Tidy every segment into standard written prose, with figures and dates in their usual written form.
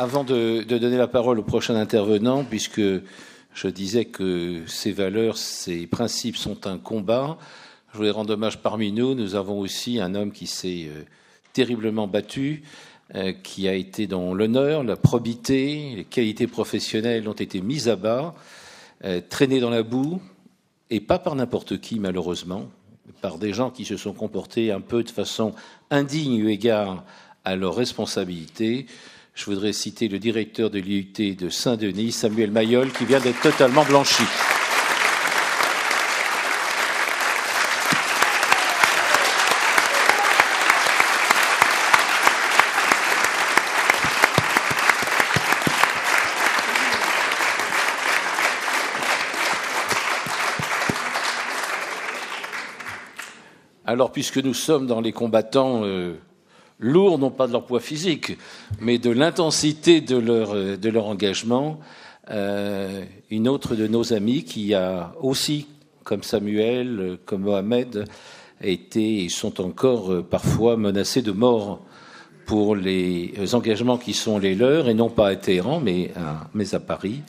Avant de donner la parole au prochain intervenant, puisque je disais que ces valeurs, ces principes sont un combat, je voudrais rendre hommage parmi nous. Nous avons aussi un homme qui s'est terriblement battu, qui a été dans l'honneur, la probité, les qualités professionnelles ont été mises à bas, traîné dans la boue, et pas par n'importe qui, malheureusement, par des gens qui se sont comportés un peu de façon indigne eu égard à leurs responsabilités. Je voudrais citer le directeur de l'IUT de Saint-Denis, Samuel Mayol, qui vient d'être totalement blanchi. Alors, puisque nous sommes dans les combattants lourds, non pas de leur poids physique, mais de l'intensité de leur engagement, une autre de nos amies qui a aussi, comme Samuel, comme Mohamed, été et sont encore parfois menacés de mort pour les engagements qui sont les leurs, et non pas à Téhéran, mais à Paris.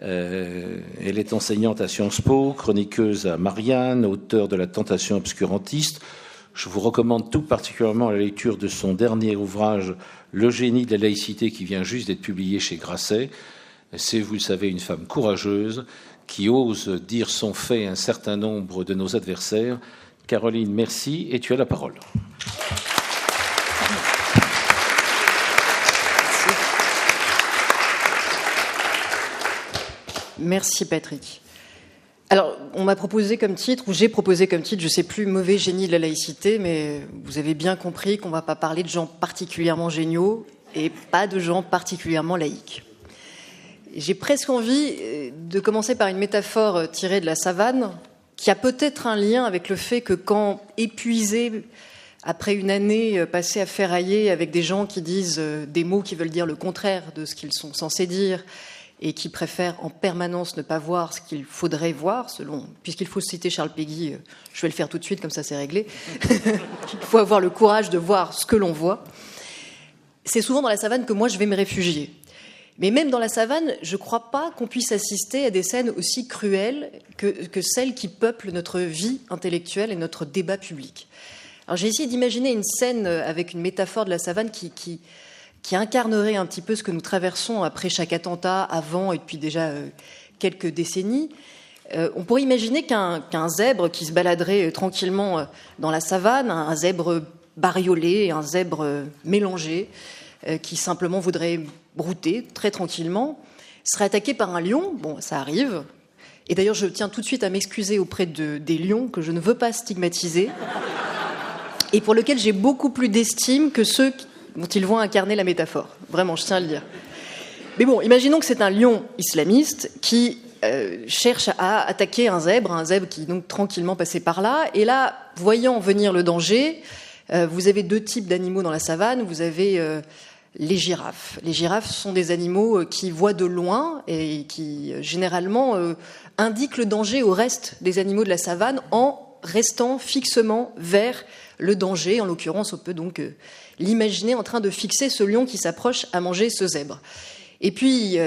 Elle est enseignante à Sciences Po, chroniqueuse à Marianne, auteure de La Tentation obscurantiste. Je vous recommande tout particulièrement la lecture de son dernier ouvrage, Le génie de la laïcité, qui vient juste d'être publié chez Grasset. C'est, vous le savez, une femme courageuse qui ose dire son fait à un certain nombre de nos adversaires. Caroline, merci, et tu as la parole. Merci Patrick. Alors, on m'a proposé comme titre, ou j'ai proposé comme titre, je ne sais plus, mauvais génie de la laïcité, mais vous avez bien compris qu'on ne va pas parler de gens particulièrement géniaux et pas de gens particulièrement laïques. J'ai presque envie de commencer par une métaphore tirée de la savane, qui a peut-être un lien avec le fait que quand épuisé, après une année passée à ferrailler avec des gens qui disent des mots qui veulent dire le contraire de ce qu'ils sont censés dire, et qui préfèrent en permanence ne pas voir ce qu'il faudrait voir, puisqu'il faut citer Charles Péguy, je vais le faire tout de suite, comme ça c'est réglé, il faut avoir le courage de voir ce que l'on voit. C'est souvent dans la savane que moi je vais me réfugier. Mais même dans la savane, je ne crois pas qu'on puisse assister à des scènes aussi cruelles que celles qui peuplent notre vie intellectuelle et notre débat public. Alors j'ai essayé d'imaginer une scène avec une métaphore de la savane qui incarnerait un petit peu ce que nous traversons après chaque attentat, avant et depuis déjà quelques décennies. On pourrait imaginer qu'un zèbre qui se baladerait tranquillement dans la savane, un zèbre bariolé, un zèbre mélangé, qui simplement voudrait brouter très tranquillement, serait attaqué par un lion. Bon, ça arrive. Et d'ailleurs, je tiens tout de suite à m'excuser auprès des lions que je ne veux pas stigmatiser et pour lesquels j'ai beaucoup plus d'estime que ceux dont ils vont incarner la métaphore. Vraiment, je tiens à le dire. Mais bon, imaginons que c'est un lion islamiste qui cherche à attaquer un zèbre qui donc tranquillement passait par là. Et là, voyant venir le danger, vous avez deux types d'animaux dans la savane. Vous avez les girafes. Les girafes sont des animaux qui voient de loin et qui, généralement, indiquent le danger au reste des animaux de la savane en restant fixement vers le danger. En l'occurrence, on peut donc l'imaginer en train de fixer ce lion qui s'approche à manger ce zèbre. Et puis,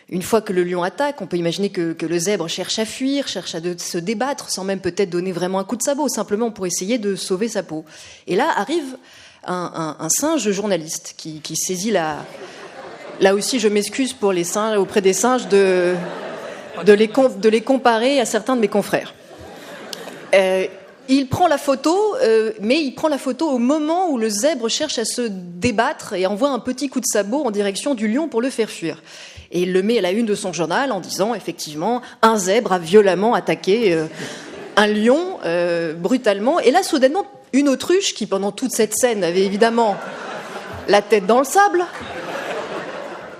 une fois que le lion attaque, on peut imaginer que le zèbre cherche à fuir, cherche à se débattre, sans même peut-être donner vraiment un coup de sabot, simplement pour essayer de sauver sa peau. Et là arrive un singe journaliste qui saisit la... Là aussi, je m'excuse pour les singes, auprès des singes de les comparer à certains de mes confrères. Il prend la photo, mais il prend la photo au moment où le zèbre cherche à se débattre et envoie un petit coup de sabot en direction du lion pour le faire fuir. Et il le met à la une de son journal en disant, effectivement, un zèbre a violemment attaqué un lion brutalement. Et là, soudainement, une autruche, qui pendant toute cette scène avait évidemment la tête dans le sable,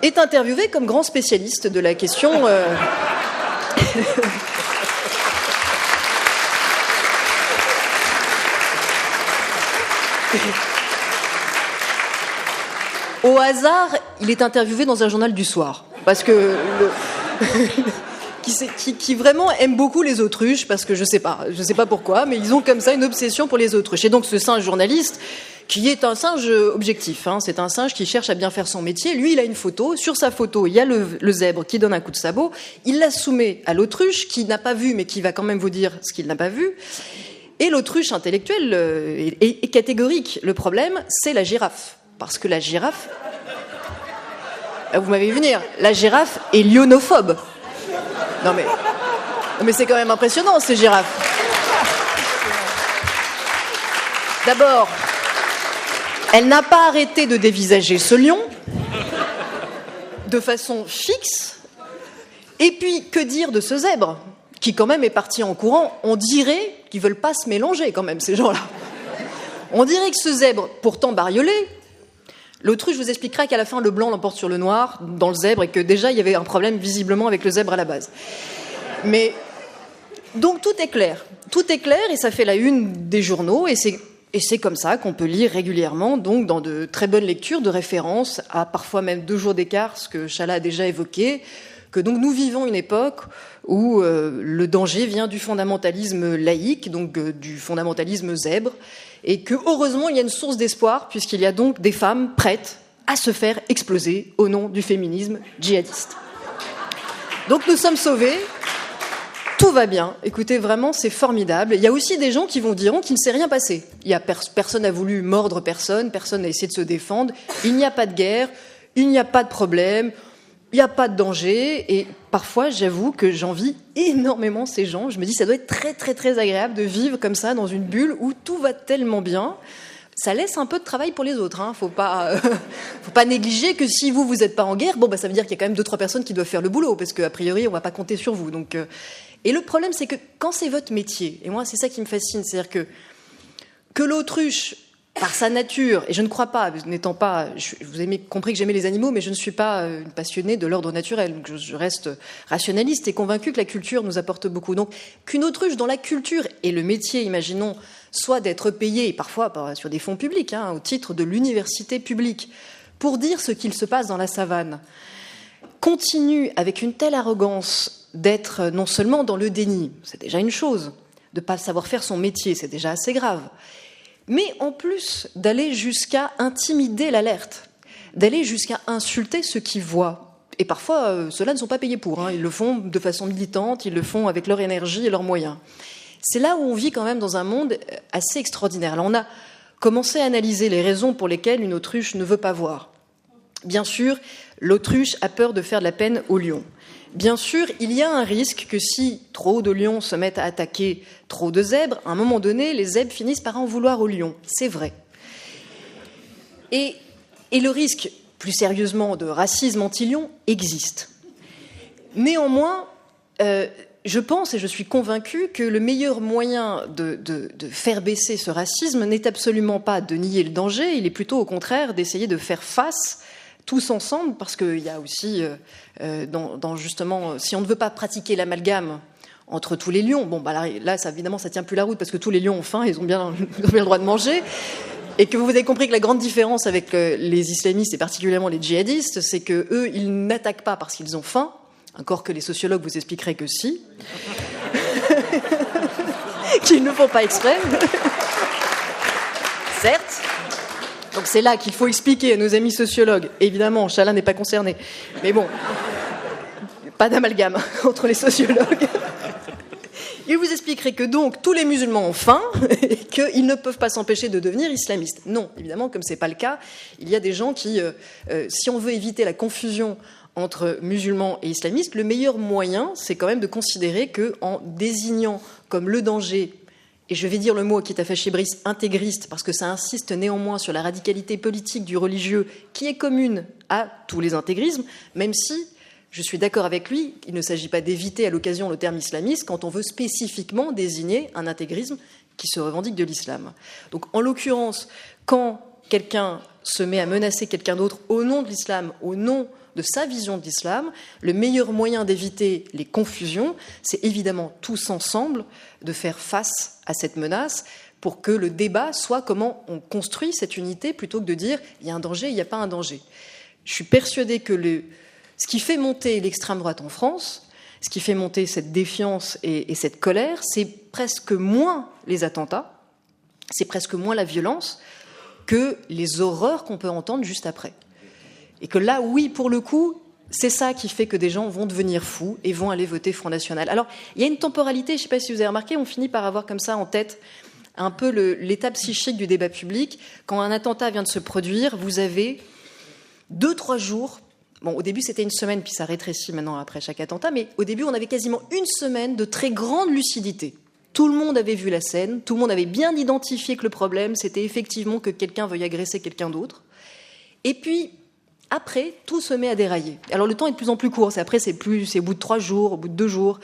est interviewée comme grand spécialiste de la question... Au hasard, il est interviewé dans un journal du soir, parce que qui vraiment aime beaucoup les autruches, parce que je sais pas pourquoi, mais ils ont comme ça une obsession pour les autruches. Et donc ce singe journaliste, qui est un singe objectif. C'est un singe qui cherche à bien faire son métier. Lui, il a une photo. Sur sa photo, il y a le zèbre qui donne un coup de sabot. Il la soumet à l'autruche, qui n'a pas vu, mais qui va quand même vous dire ce qu'il n'a pas vu. Et l'autruche intellectuelle est catégorique. Le problème, c'est la girafe. Parce que la girafe... Vous m'avez vu venir. La girafe est lionophobe. Non mais c'est quand même impressionnant, ces girafes. D'abord, elle n'a pas arrêté de dévisager ce lion de façon fixe. Et puis, que dire de ce zèbre qui quand même est parti en courant? On dirait qu'ils veulent pas se mélanger quand même, ces gens-là. On dirait que ce zèbre, pourtant bariolé, l'autruche vous expliquera qu'à la fin, le blanc l'emporte sur le noir dans le zèbre et que déjà, il y avait un problème visiblement avec le zèbre à la base. Mais, donc tout est clair. Tout est clair et ça fait la une des journaux et c'est comme ça qu'on peut lire régulièrement, donc dans de très bonnes lectures de référence à parfois même 2 jours d'écart, ce que Chala a déjà évoqué, que donc nous vivons une époque où le danger vient du fondamentalisme laïque, donc du fondamentalisme zèbre, et que heureusement il y a une source d'espoir puisqu'il y a donc des femmes prêtes à se faire exploser au nom du féminisme djihadiste. Donc nous sommes sauvés. Tout va bien. Écoutez, vraiment, c'est formidable. Il y a aussi des gens qui diront qu'il ne s'est rien passé. Personne n'a voulu mordre personne, personne n'a essayé de se défendre. Il n'y a pas de guerre, il n'y a pas de problème, il n'y a pas de danger. Et parfois, j'avoue que j'envie énormément ces gens. Je me dis, ça doit être très, très, très agréable de vivre comme ça dans une bulle où tout va tellement bien. Ça laisse un peu de travail pour les autres. Faut pas négliger que si vous n'êtes pas en guerre, ça veut dire qu'il y a quand même 2-3 personnes qui doivent faire le boulot, parce qu'a priori, on ne va pas compter sur vous. Donc, et le problème, c'est que quand c'est votre métier, et moi, c'est ça qui me fascine, c'est-à-dire que l'autruche, par sa nature, et je ne crois pas, n'étant pas, vous avez compris que j'aimais les animaux, mais je ne suis pas une passionnée de l'ordre naturel, donc je reste rationaliste et convaincue que la culture nous apporte beaucoup. Donc, qu'une autruche dont la culture et le métier, imaginons, soit d'être payé, et parfois sur des fonds publics, au titre de l'université publique, pour dire ce qu'il se passe dans la savane, continue avec une telle arrogance d'être non seulement dans le déni, c'est déjà une chose, de ne pas savoir faire son métier, c'est déjà assez grave, mais en plus d'aller jusqu'à intimider l'alerte, d'aller jusqu'à insulter ceux qui voient. Et parfois, ceux-là ne sont pas payés pour, ils le font de façon militante, ils le font avec leur énergie et leurs moyens. C'est là où on vit quand même dans un monde assez extraordinaire. Alors on a commencé à analyser les raisons pour lesquelles une autruche ne veut pas voir. Bien sûr, l'autruche a peur de faire de la peine au lion. Bien sûr, il y a un risque que si trop de lions se mettent à attaquer trop de zèbres, à un moment donné, les zèbres finissent par en vouloir aux lions. C'est vrai. Et le risque, plus sérieusement, de racisme anti-lion existe. Néanmoins, je pense et je suis convaincue que le meilleur moyen de faire baisser ce racisme n'est absolument pas de nier le danger, il est plutôt au contraire d'essayer de faire face tous ensemble, parce qu'il y a aussi, justement, si on ne veut pas pratiquer l'amalgame entre tous les lions, là, ça, évidemment, ça tient plus la route, parce que tous les lions ont faim, ils ont bien le droit de manger, et que vous avez compris que la grande différence avec les islamistes, et particulièrement les djihadistes, c'est que eux, ils n'attaquent pas parce qu'ils ont faim, encore que les sociologues vous expliqueraient que si, qu'ils ne font pas exprès, certes. Donc c'est là qu'il faut expliquer à nos amis sociologues. Évidemment, Chala n'est pas concerné. Mais bon, pas d'amalgame entre les sociologues. Il vous expliquerait que donc tous les musulmans ont faim et qu'ils ne peuvent pas s'empêcher de devenir islamistes. Non, évidemment, comme ce n'est pas le cas, il y a des gens qui, si on veut éviter la confusion entre musulmans et islamistes, le meilleur moyen, c'est quand même de considérer qu'en désignant comme le danger, et je vais dire le mot qui est à fâcher Brice, intégriste, parce que ça insiste néanmoins sur la radicalité politique du religieux qui est commune à tous les intégrismes, même si je suis d'accord avec lui, il ne s'agit pas d'éviter à l'occasion le terme islamiste quand on veut spécifiquement désigner un intégrisme qui se revendique de l'islam. Donc en l'occurrence, quand quelqu'un se met à menacer quelqu'un d'autre au nom de l'islam, au nom de sa vision de l'islam, le meilleur moyen d'éviter les confusions, c'est évidemment tous ensemble de faire face à cette menace pour que le débat soit comment on construit cette unité plutôt que de dire il y a un danger, il n'y a pas un danger. Je suis persuadée que ce qui fait monter l'extrême droite en France, ce qui fait monter cette défiance et cette colère, c'est presque moins les attentats, c'est presque moins la violence que les horreurs qu'on peut entendre juste après. Et que là, oui, pour le coup, c'est ça qui fait que des gens vont devenir fous et vont aller voter Front National. Alors, il y a une temporalité, je ne sais pas si vous avez remarqué, on finit par avoir comme ça en tête un peu l'état psychique du débat public. Quand un attentat vient de se produire, vous avez 2-3 jours. Bon, au début, c'était une semaine, puis ça rétrécit maintenant après chaque attentat, mais au début, on avait quasiment une semaine de très grande lucidité. Tout le monde avait vu la scène, tout le monde avait bien identifié que le problème, c'était effectivement que quelqu'un veuille agresser quelqu'un d'autre. Et puis, après, tout se met à dérailler. Alors, le temps est de plus en plus court. Après, c'est au bout de 3 jours, au bout de 2 jours.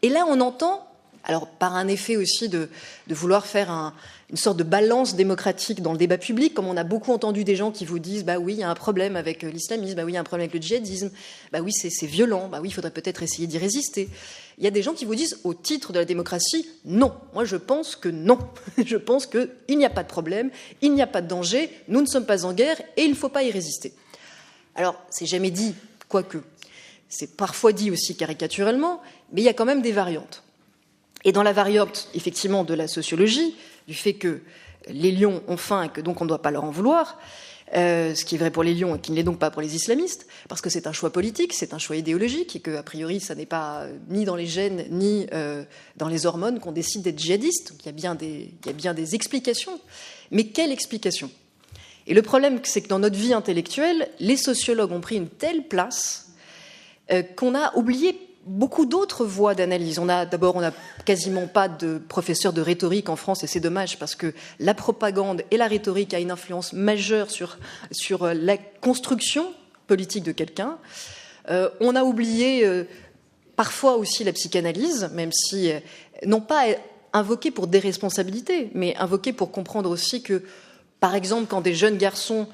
Et là, on entend, alors par un effet aussi de vouloir faire une sorte de balance démocratique dans le débat public, comme on a beaucoup entendu des gens qui vous disent « bah oui, il y a un problème avec l'islamisme, bah oui, il y a un problème avec le djihadisme, bah oui, c'est violent, bah oui, il faudrait peut-être essayer d'y résister ». Il y a des gens qui vous disent, au titre de la démocratie, non. Moi, je pense que non. Je pense qu'il n'y a pas de problème, il n'y a pas de danger, nous ne sommes pas en guerre et il ne faut pas y résister. Alors, c'est jamais dit, quoique. C'est parfois dit aussi caricaturalement, mais il y a quand même des variantes. Et dans la variante, effectivement, de la sociologie, du fait que les lions ont faim et que donc on ne doit pas leur en vouloir, ce qui est vrai pour les lions et qui ne l'est donc pas pour les islamistes, parce que c'est un choix politique, c'est un choix idéologique, et qu'a priori, ça n'est pas ni dans les gènes, ni dans les hormones qu'on décide d'être djihadiste. Donc il y a bien des explications. Mais quelle explication ? Et le problème, c'est que dans notre vie intellectuelle, les sociologues ont pris une telle place qu'on a oublié beaucoup d'autres voies d'analyse. On n'a quasiment pas de professeurs de rhétorique en France, et c'est dommage parce que la propagande et la rhétorique a une influence majeure sur la construction politique de quelqu'un. On a oublié parfois aussi la psychanalyse, même si non pas invoquée pour déresponsabilité, mais invoquée pour comprendre aussi que, par exemple, quand des jeunes garçons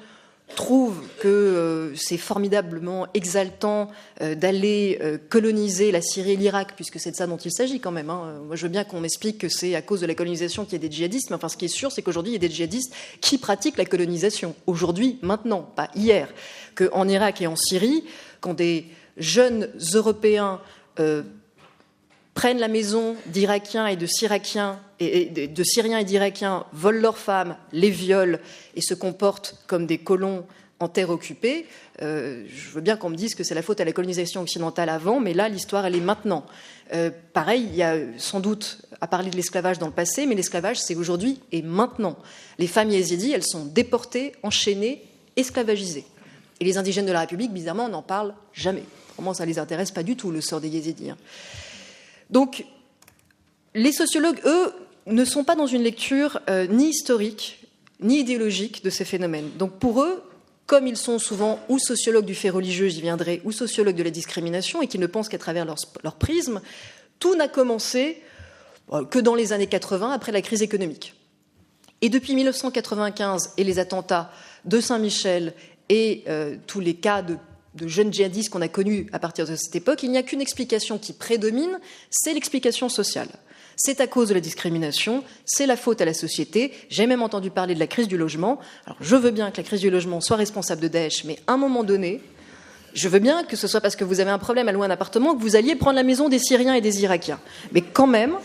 trouvent que c'est formidablement exaltant d'aller coloniser la Syrie et l'Irak, puisque c'est de ça dont il s'agit quand même. Moi, je veux bien qu'on m'explique que c'est à cause de la colonisation qu'il y a des djihadistes, mais enfin, ce qui est sûr, c'est qu'aujourd'hui, il y a des djihadistes qui pratiquent la colonisation. Aujourd'hui, maintenant, pas hier. Qu'en Irak et en Syrie, quand des jeunes Européens prennent la maison d'Irakiens et de Syriens et d'Irakiens, volent leurs femmes, les violent et se comportent comme des colons en terre occupée, je veux bien qu'on me dise que c'est la faute à la colonisation occidentale avant, mais là, l'histoire, elle est maintenant. Pareil, il y a sans doute à parler de l'esclavage dans le passé, mais l'esclavage, c'est aujourd'hui et maintenant. Les femmes yézidis, elles sont déportées, enchaînées, esclavagisées. Et les indigènes de la République, bizarrement, on n'en parle jamais. Vraiment, ça ne les intéresse pas du tout, le sort des yézidis. Donc, les sociologues, eux, ne sont pas dans une lecture ni historique, ni idéologique de ces phénomènes. Donc, pour eux, comme ils sont souvent ou sociologues du fait religieux, j'y viendrai, ou sociologues de la discrimination, et qu'ils ne pensent qu'à travers leur prisme, tout n'a commencé que dans les années 80, après la crise économique. Et depuis 1995 et les attentats de Saint-Michel et tous les cas de jeunes djihadistes qu'on a connus à partir de cette époque, il n'y a qu'une explication qui prédomine, c'est l'explication sociale. C'est à cause de la discrimination, c'est la faute à la société. J'ai même entendu parler de la crise du logement. Alors, je veux bien que la crise du logement soit responsable de Daesh, mais à un moment donné, je veux bien que ce soit parce que vous avez un problème à louer un appartement que vous alliez prendre la maison des Syriens et des Irakiens. Mais quand même,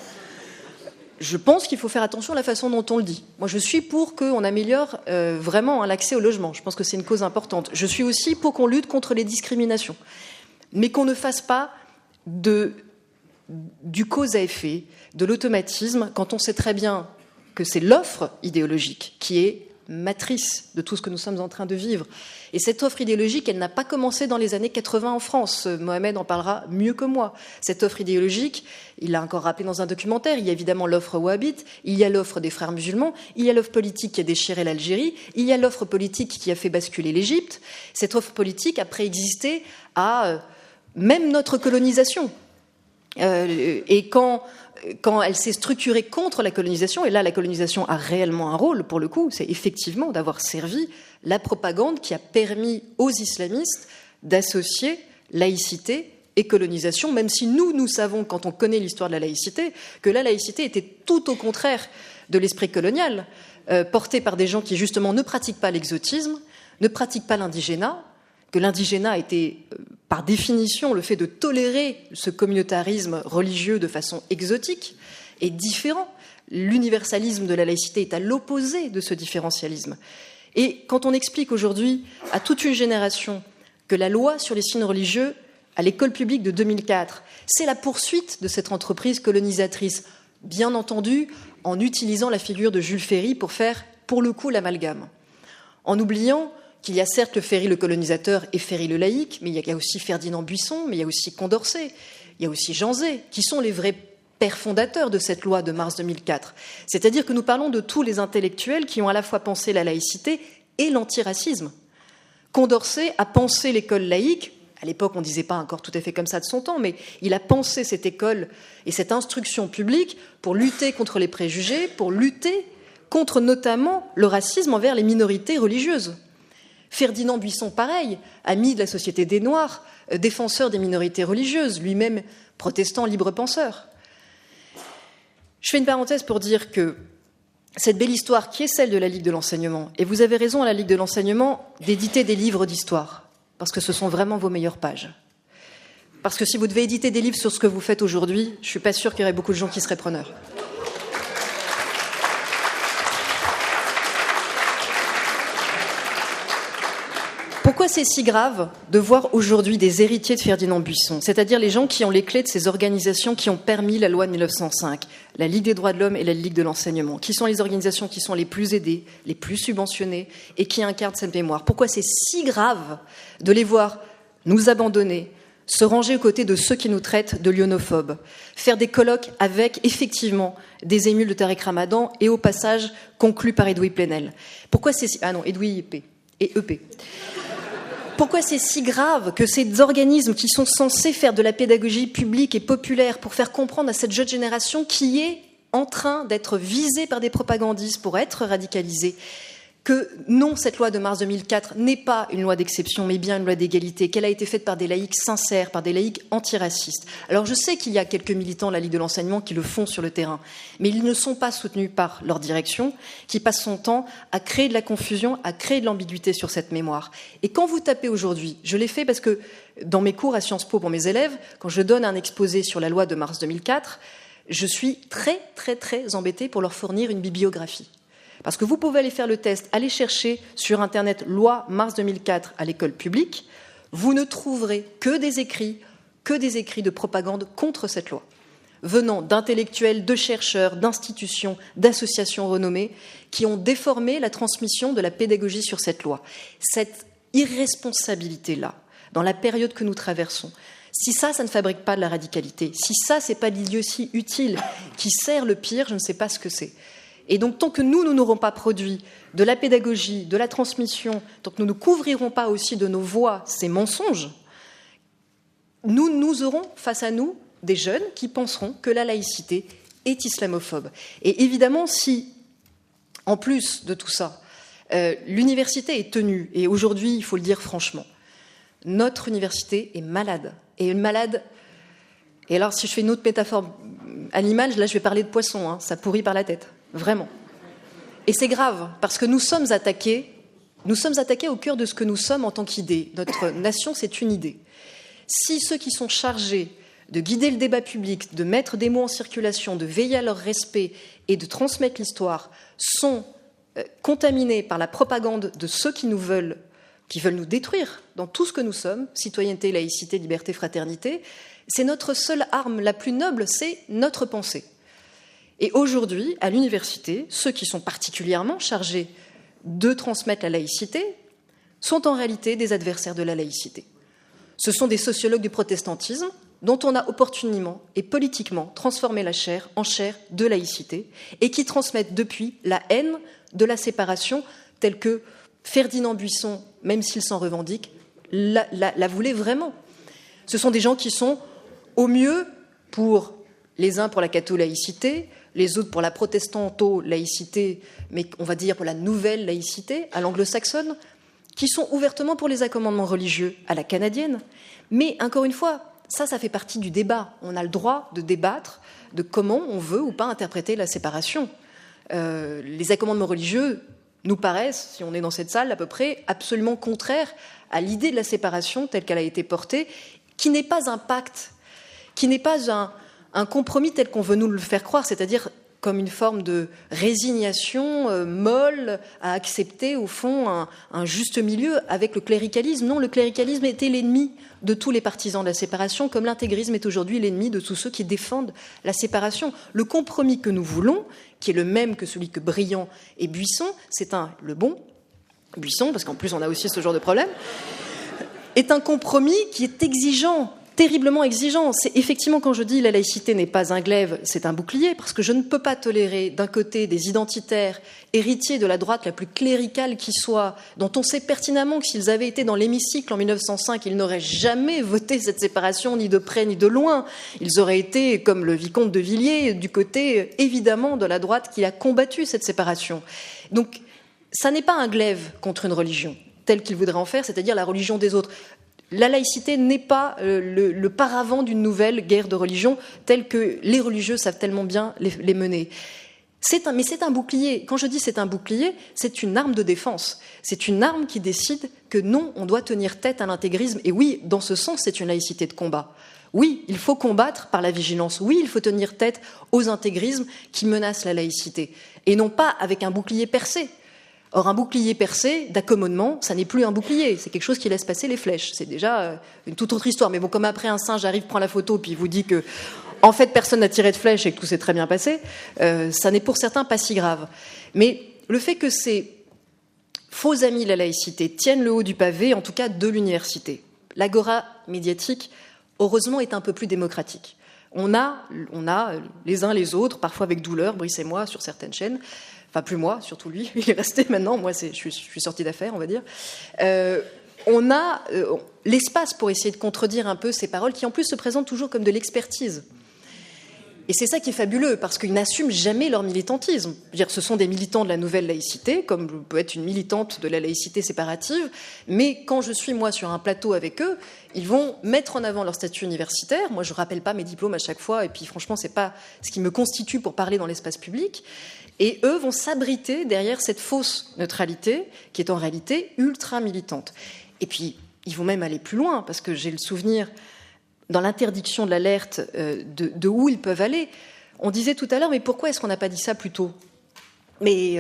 je pense qu'il faut faire attention à la façon dont on le dit. Moi, je suis pour qu'on améliore vraiment l'accès au logement. Je pense que c'est une cause importante. Je suis aussi pour qu'on lutte contre les discriminations, mais qu'on ne fasse pas du cause à effet, de l'automatisme, quand on sait très bien que c'est l'offre idéologique qui est matrice de tout ce que nous sommes en train de vivre. Et cette offre idéologique, elle n'a pas commencé dans les années 80 en France. Mohamed en parlera mieux que moi. Cette offre idéologique, il l'a encore rappelé dans un documentaire, il y a évidemment l'offre wahhabite, il y a l'offre des frères musulmans, il y a l'offre politique qui a déchiré l'Algérie, il y a l'offre politique qui a fait basculer l'Égypte. Cette offre politique a préexisté à même notre colonisation. Et quand elle s'est structurée contre la colonisation, et là la colonisation a réellement un rôle pour le coup, c'est effectivement d'avoir servi la propagande qui a permis aux islamistes d'associer laïcité et colonisation, même si nous savons, quand on connaît l'histoire de la laïcité, que la laïcité était tout au contraire de l'esprit colonial, porté par des gens qui justement ne pratiquent pas l'exotisme, ne pratiquent pas l'indigénat, que l'indigénat était, par définition, le fait de tolérer ce communautarisme religieux de façon exotique et différent. L'universalisme de la laïcité est à l'opposé de ce différentialisme. Et quand on explique aujourd'hui à toute une génération que la loi sur les signes religieux à l'école publique de 2004, c'est la poursuite de cette entreprise colonisatrice, bien entendu en utilisant la figure de Jules Ferry pour faire, pour le coup, l'amalgame. En oubliant qu'il y a certes le Ferry le colonisateur et Ferry le laïc, mais il y a aussi Ferdinand Buisson, mais il y a aussi Condorcet, il y a aussi Jean Zay, qui sont les vrais pères fondateurs de cette loi de mars 2004. C'est-à-dire que nous parlons de tous les intellectuels qui ont à la fois pensé la laïcité et l'antiracisme. Condorcet a pensé l'école laïque, à l'époque on ne disait pas encore tout à fait comme ça de son temps, mais il a pensé cette école et cette instruction publique pour lutter contre les préjugés, pour lutter contre notamment le racisme envers les minorités religieuses. Ferdinand Buisson, pareil, ami de la Société des Noirs, défenseur des minorités religieuses, lui-même protestant libre-penseur. Je fais une parenthèse pour dire que cette belle histoire qui est celle de la Ligue de l'enseignement, et vous avez raison à la Ligue de l'enseignement d'éditer des livres d'histoire, parce que ce sont vraiment vos meilleures pages. Parce que si vous devez éditer des livres sur ce que vous faites aujourd'hui, je ne suis pas sûre qu'il y aurait beaucoup de gens qui seraient preneurs. Pourquoi c'est si grave de voir aujourd'hui des héritiers de Ferdinand Buisson, c'est-à-dire les gens qui ont les clés de ces organisations qui ont permis la loi de 1905, la Ligue des droits de l'homme et la Ligue de l'enseignement, qui sont les organisations qui sont les plus aidées, les plus subventionnées et qui incarnent cette mémoire? Pourquoi c'est si grave de les voir nous abandonner, se ranger aux côtés de ceux qui nous traitent de lionophobes, faire des colloques avec, effectivement, des émules de Tariq Ramadan et, au passage, conclus par Edoui Plenel? Pourquoi c'est si... Ah non, Edoui EP et EP. Pourquoi c'est si grave que ces organismes qui sont censés faire de la pédagogie publique et populaire pour faire comprendre à cette jeune génération qui est en train d'être visée par des propagandistes pour être radicalisée, que non, cette loi de mars 2004 n'est pas une loi d'exception, mais bien une loi d'égalité, qu'elle a été faite par des laïcs sincères, par des laïcs antiracistes. Alors je sais qu'il y a quelques militants de la Ligue de l'enseignement qui le font sur le terrain, mais ils ne sont pas soutenus par leur direction, qui passe son temps à créer de la confusion, à créer de l'ambiguïté sur cette mémoire. Et quand vous tapez aujourd'hui, je l'ai fait parce que dans mes cours à Sciences Po pour mes élèves, quand je donne un exposé sur la loi de mars 2004, je suis très, très, très embêtée pour leur fournir une bibliographie. Parce que vous pouvez aller faire le test, aller chercher sur Internet loi mars 2004 à l'école publique, vous ne trouverez que des écrits de propagande contre cette loi, venant d'intellectuels, de chercheurs, d'institutions, d'associations renommées qui ont déformé la transmission de la pédagogie sur cette loi. Cette irresponsabilité-là, dans la période que nous traversons, si ça ne fabrique pas de la radicalité, si ça, c'est pas l'idiotie utile qui sert le pire, je ne sais pas ce que c'est. Et donc, tant que nous n'aurons pas produit de la pédagogie, de la transmission, tant que nous ne couvrirons pas aussi de nos voix ces mensonges, nous aurons face à nous des jeunes qui penseront que la laïcité est islamophobe. Et évidemment, si, en plus de tout ça, l'université est tenue, et aujourd'hui, il faut le dire franchement, notre université est malade. Et malade. Et alors, si je fais une autre métaphore animale, là, je vais parler de poisson, hein, ça pourrit par la tête. Vraiment. Et c'est grave, parce que nous sommes attaqués au cœur de ce que nous sommes en tant qu'idée. Notre nation, c'est une idée. Si ceux qui sont chargés de guider le débat public, de mettre des mots en circulation, de veiller à leur respect et de transmettre l'histoire, sont contaminés par la propagande de ceux qui veulent nous détruire dans tout ce que nous sommes, citoyenneté, laïcité, liberté, fraternité, c'est notre seule arme la plus noble, c'est notre pensée. Et aujourd'hui, à l'université, ceux qui sont particulièrement chargés de transmettre la laïcité sont en réalité des adversaires de la laïcité. Ce sont des sociologues du protestantisme dont on a opportunément et politiquement transformé la chair en chair de laïcité et qui transmettent depuis la haine de la séparation telle que Ferdinand Buisson, même s'il s'en revendique, la voulait vraiment. Ce sont des gens qui sont au mieux pour les uns pour la catho-laïcité, les autres pour la protestanto-laïcité, mais on va dire pour la nouvelle laïcité à l'anglo-saxonne, qui sont ouvertement pour les accommodements religieux à la canadienne. Mais encore une fois, ça fait partie du débat. On a le droit de débattre de comment on veut ou pas interpréter la séparation. Les accommodements religieux nous paraissent, si on est dans cette salle, à peu près absolument contraires à l'idée de la séparation telle qu'elle a été portée, qui n'est pas un pacte, qui n'est pas un compromis tel qu'on veut nous le faire croire, c'est-à-dire comme une forme de résignation molle à accepter, au fond, un juste milieu avec le cléricalisme. Non, le cléricalisme était l'ennemi de tous les partisans de la séparation, comme l'intégrisme est aujourd'hui l'ennemi de tous ceux qui défendent la séparation. Le compromis que nous voulons, qui est le même que celui que Briand et Buisson, c'est le bon Buisson, parce qu'en plus on a aussi ce genre de problème, est un compromis qui est exigeant, terriblement exigeant. C'est effectivement, quand je dis la laïcité n'est pas un glaive, c'est un bouclier, parce que je ne peux pas tolérer d'un côté des identitaires héritiers de la droite la plus cléricale qui soit, dont on sait pertinemment que s'ils avaient été dans l'hémicycle en 1905, ils n'auraient jamais voté cette séparation, ni de près ni de loin. Ils auraient été, comme le vicomte de Villiers, du côté évidemment de la droite qui a combattu cette séparation. Donc, ça n'est pas un glaive contre une religion, telle qu'ils voudraient en faire, c'est-à-dire la religion des autres. La laïcité n'est pas le paravent d'une nouvelle guerre de religion telle que les religieux savent tellement bien les mener. Mais c'est un bouclier. Quand je dis c'est un bouclier, c'est une arme de défense. C'est une arme qui décide que non, on doit tenir tête à l'intégrisme. Et oui, dans ce sens, c'est une laïcité de combat. Oui, il faut combattre par la vigilance. Oui, il faut tenir tête aux intégrismes qui menacent la laïcité. Et non pas avec un bouclier percé. Or, un bouclier percé, d'accommodement, ça n'est plus un bouclier, c'est quelque chose qui laisse passer les flèches. C'est déjà une toute autre histoire. Mais bon, comme après un singe arrive, prend la photo, puis vous dit que, en fait, personne n'a tiré de flèche et que tout s'est très bien passé, ça n'est pour certains pas si grave. Mais le fait que ces faux amis de la laïcité tiennent le haut du pavé, en tout cas de l'université, l'agora médiatique, heureusement, est un peu plus démocratique. On a les uns les autres, parfois avec douleur, Brice et moi, sur certaines chaînes. Enfin, plus moi, surtout lui. Il est resté maintenant. Moi, je suis sortie d'affaire, on va dire. On a l'espace pour essayer de contredire un peu ces paroles qui, en plus, se présentent toujours comme de l'expertise. Et c'est ça qui est fabuleux, parce qu'ils n'assument jamais leur militantisme. Je veux dire, ce sont des militants de la nouvelle laïcité, comme peut être une militante de la laïcité séparative, mais quand je suis, moi, sur un plateau avec eux, ils vont mettre en avant leur statut universitaire. Moi, je ne rappelle pas mes diplômes à chaque fois, et puis franchement, ce n'est pas ce qui me constitue pour parler dans l'espace public. Et eux vont s'abriter derrière cette fausse neutralité, qui est en réalité ultra militante. Et puis, ils vont même aller plus loin, parce que j'ai le souvenir, dans l'interdiction de l'alerte, de où ils peuvent aller. On disait tout à l'heure, mais pourquoi est-ce qu'on n'a pas dit ça plus tôt ? Mais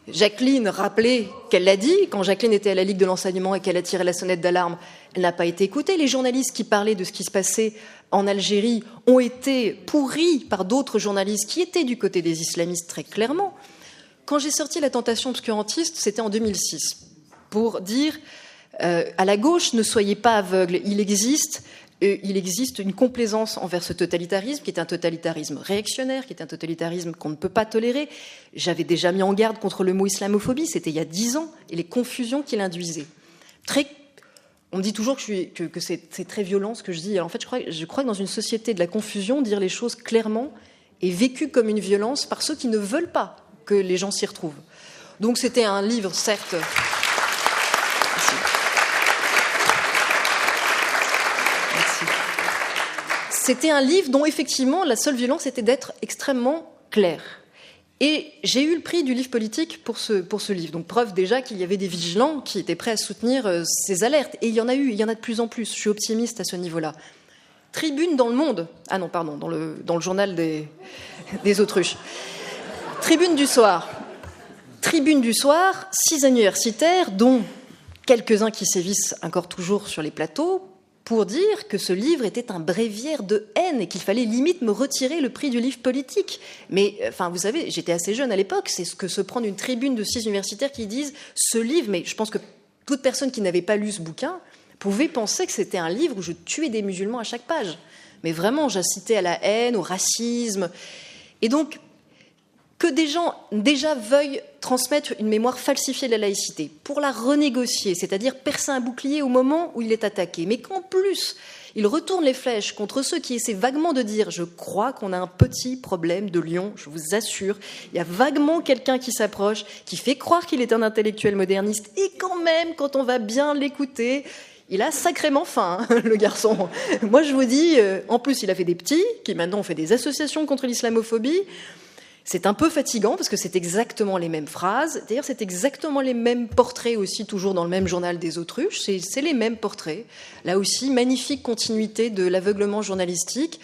Jacqueline rappelait qu'elle l'a dit, quand Jacqueline était à la Ligue de l'enseignement et qu'elle a tiré la sonnette d'alarme, elle n'a pas été écoutée. Les journalistes qui parlaient de ce qui se passait en Algérie ont été pourris par d'autres journalistes qui étaient du côté des islamistes très clairement. Quand j'ai sorti La tentation obscurantiste, c'était en 2006, pour dire à la gauche, ne soyez pas aveugles, il existe une complaisance envers ce totalitarisme, qui est un totalitarisme réactionnaire, qui est un totalitarisme qu'on ne peut pas tolérer. J'avais déjà mis en garde contre le mot islamophobie, c'était il y a 10 ans, et les confusions qu'il induisait. On me dit toujours que c'est très violent ce que je dis. Alors en fait, je crois que dans une société de la confusion, dire les choses clairement est vécu comme une violence par ceux qui ne veulent pas que les gens s'y retrouvent. Donc c'était un livre, certes... C'était un livre dont, effectivement, la seule violence était d'être extrêmement clair. Et j'ai eu le prix du livre politique pour ce livre. Donc, preuve déjà qu'il y avait des vigilants qui étaient prêts à soutenir ces alertes. Et il y en a de plus en plus. Je suis optimiste à ce niveau-là. Tribune dans le Monde. Ah non, pardon, dans le journal des autruches. Tribune du soir. Tribune du soir, 6 universitaires, dont quelques-uns qui sévissent encore toujours sur les plateaux, pour dire que ce livre était un bréviaire de haine et qu'il fallait limite me retirer le prix du livre politique. Mais, enfin, vous savez, j'étais assez jeune à l'époque, c'est ce que se prendre une tribune de 6 universitaires qui disent ce livre, mais je pense que toute personne qui n'avait pas lu ce bouquin pouvait penser que c'était un livre où je tuais des musulmans à chaque page. Mais vraiment, j'incitais à la haine, au racisme. Et donc, que des gens déjà veuillent transmettre une mémoire falsifiée de la laïcité pour la renégocier, c'est-à-dire percer un bouclier au moment où il est attaqué, mais qu'en plus, il retourne les flèches contre ceux qui essaient vaguement de dire « je crois qu'on a un petit problème de Lyon, je vous assure, il y a vaguement quelqu'un qui s'approche, qui fait croire qu'il est un intellectuel moderniste, et quand même, quand on va bien l'écouter, il a sacrément faim, hein, le garçon. Moi, je vous dis, en plus, il a fait des petits, qui maintenant ont fait des associations contre l'islamophobie. C'est un peu fatigant parce que c'est exactement les mêmes phrases, d'ailleurs c'est exactement les mêmes portraits aussi, toujours dans le même journal des autruches, c'est les mêmes portraits. Là aussi, magnifique continuité de l'aveuglement journalistique.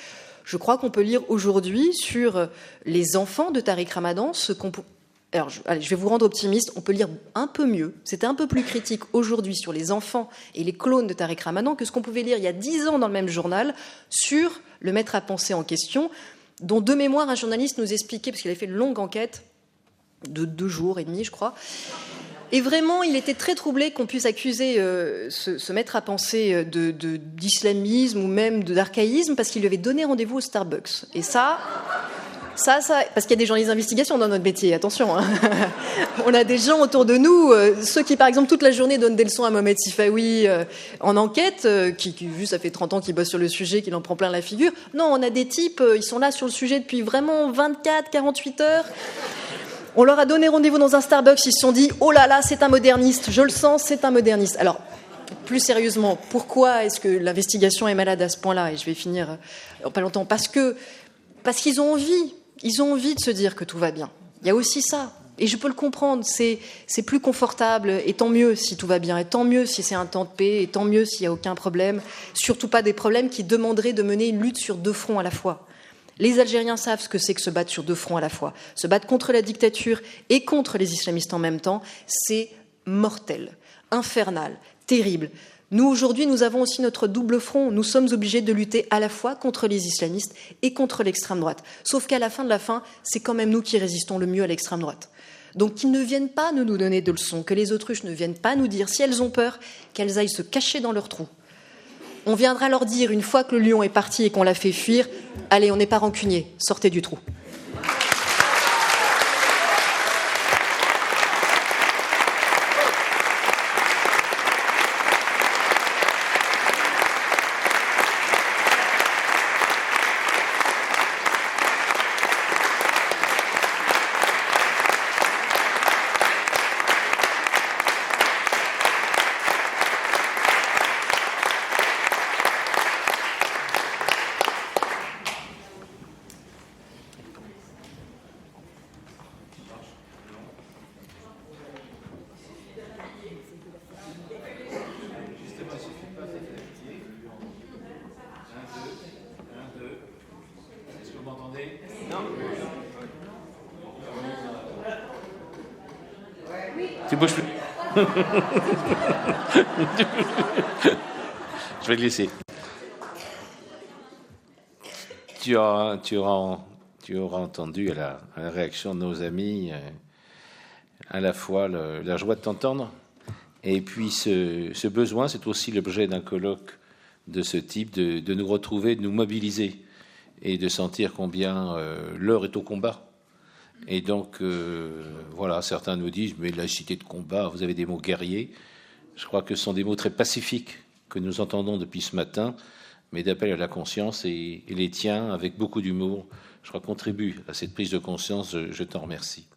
Je crois qu'on peut lire aujourd'hui sur les enfants de Tariq Ramadan ce qu'on peut... Alors, je vais vous rendre optimiste, on peut lire un peu mieux, c'était un peu plus critique aujourd'hui sur les enfants et les clones de Tariq Ramadan que ce qu'on pouvait lire il y a 10 ans dans le même journal sur le maître à penser en question, dont de mémoire un journaliste nous expliquait, parce qu'il avait fait une longue enquête de 2 jours et demi, je crois, et vraiment, il était très troublé qu'on puisse accuser ce maître à penser d'islamisme ou même d'archaïsme parce qu'il lui avait donné rendez-vous au Starbucks. Et ça, parce qu'il y a des journalistes d'investigation dans notre métier, attention. Hein. On a des gens autour de nous, ceux qui, par exemple, toute la journée donnent des leçons à Mohamed Sifawi en enquête, qui, vu ça fait 30 ans qu'ils bossent sur le sujet, qu'il en prend plein la figure. Non, on a des types, ils sont là sur le sujet depuis vraiment 24, 48 heures. On leur a donné rendez-vous dans un Starbucks, ils se sont dit « Oh là là, c'est un moderniste, je le sens, c'est un moderniste ». Alors, plus sérieusement, pourquoi est-ce que l'investigation est malade à ce point-là ? Et je vais finir pas longtemps. Parce qu'ils ont envie de se dire que tout va bien. Il y a aussi ça. Et je peux le comprendre, c'est plus confortable, et tant mieux si tout va bien, et tant mieux si c'est un temps de paix, et tant mieux s'il n'y a aucun problème, surtout pas des problèmes qui demanderaient de mener une lutte sur 2 fronts à la fois. Les Algériens savent ce que c'est que se battre sur 2 fronts à la fois. Se battre contre la dictature et contre les islamistes en même temps, c'est mortel, infernal, terrible. Nous, aujourd'hui, nous avons aussi notre double front. Nous sommes obligés de lutter à la fois contre les islamistes et contre l'extrême droite. Sauf qu'à la fin de la fin, c'est quand même nous qui résistons le mieux à l'extrême droite. Donc qu'ils ne viennent pas nous donner de leçons, que les autruches ne viennent pas nous dire, si elles ont peur, qu'elles aillent se cacher dans leur trou. On viendra leur dire, une fois que le lion est parti et qu'on l'a fait fuir, allez, on n'est pas rancunier, sortez du trou. Tu bouges plus. Je vais le laisser. Tu auras entendu à la réaction de nos amis à la fois la joie de t'entendre et puis ce besoin, c'est aussi l'objet d'un colloque de ce type, de nous retrouver, de nous mobiliser et de sentir combien l'heure est au combat. Et donc, voilà, certains nous disent « mais laïcité de combat, vous avez des mots guerriers ». Je crois que ce sont des mots très pacifiques que nous entendons depuis ce matin, mais d'appel à la conscience, et les tiens, avec beaucoup d'humour, je crois, contribuent à cette prise de conscience. Je t'en remercie.